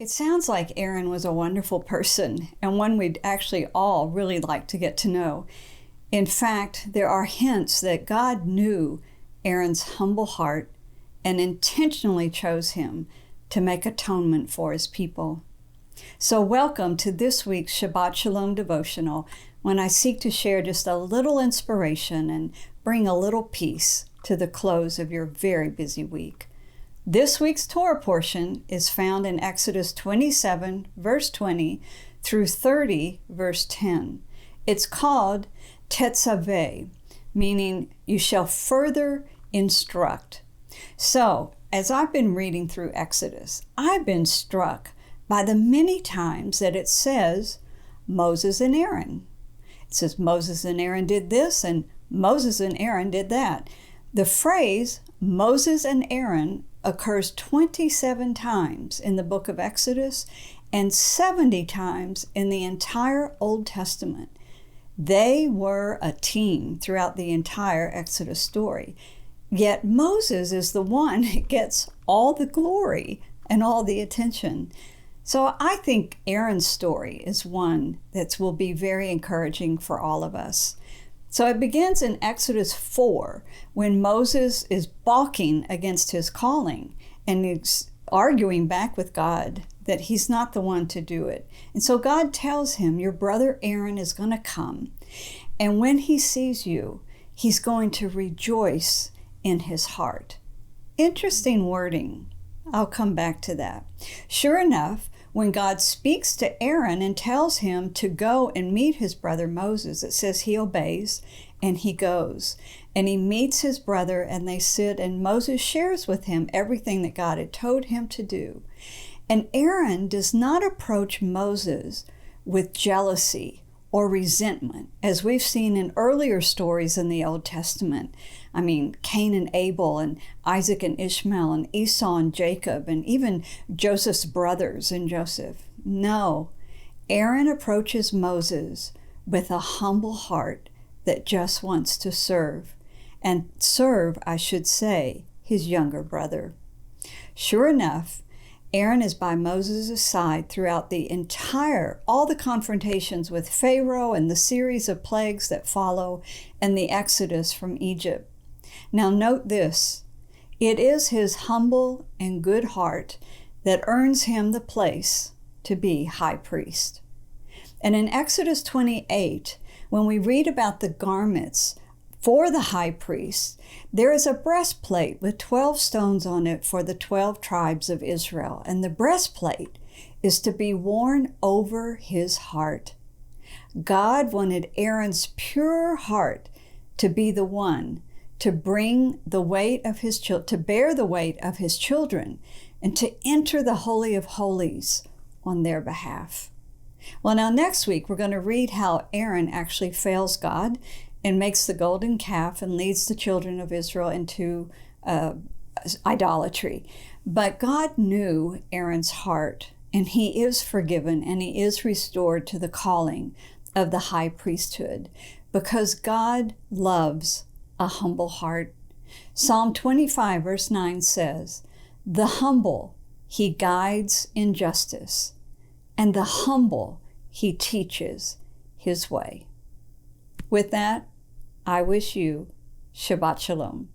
It sounds like Aaron was a wonderful person and one we'd actually all really like to get to know. In fact, there are hints that God knew Aaron's humble heart and intentionally chose him to make atonement for his people. So welcome to this week's Shabbat Shalom devotional, when I seek to share just a little inspiration and bring a little peace to the close of your very busy week. This week's Torah portion is found in Exodus 27, verse 20 through 30, verse 10. It's called Tetzaveh, meaning you shall further instruct. So, as I've been reading through Exodus, I've been struck by the many times that it says Moses and Aaron. It says Moses and Aaron did this and Moses and Aaron did that. The phrase Moses and Aaron occurs 27 times in the book of Exodus and 70 times in the entire Old Testament. They were a team throughout the entire Exodus story. Yet Moses is the one who gets all the glory and all the attention. So I think Aaron's story is one that will be very encouraging for all of us. So it begins in Exodus 4, when Moses is balking against his calling and he's arguing back with God that he's not the one to do it. And so God tells him, your brother Aaron is going to come, and when he sees you, he's going to rejoice in his heart. Interesting wording. I'll come back to that. Sure enough, when God speaks to Aaron and tells him to go and meet his brother Moses, it says he obeys and he goes. And he meets his brother and they sit, and Moses shares with him everything that God had told him to do. And Aaron does not approach Moses with jealousy or resentment, as we've seen in earlier stories in the Old Testament. I mean, Cain and Abel, and Isaac and Ishmael, and Esau and Jacob, and even Joseph's brothers and Joseph. No, Aaron approaches Moses with a humble heart that just wants to serve. And serve, I should say, his younger brother. Sure enough, Aaron is by Moses' side throughout all the confrontations with Pharaoh and the series of plagues that follow and the exodus from Egypt. Now note this, it is his humble and good heart that earns him the place to be high priest. And in Exodus 28, when we read about the garments for the high priest, there is a breastplate with 12 stones on it for the 12 tribes of Israel. And the breastplate is to be worn over his heart. God wanted Aaron's pure heart to be the one to bring the weight of his to bear the weight of his children and to enter the Holy of Holies on their behalf. Well, now next week we're going to read how Aaron actually fails God and makes the golden calf and leads the children of Israel into idolatry. But God knew Aaron's heart, and he is forgiven, and he is restored to the calling of the high priesthood, because God loves a humble heart. Psalm 25, verse 9 says, the humble he guides in justice, and the humble he teaches his way. With that, I wish you Shabbat Shalom.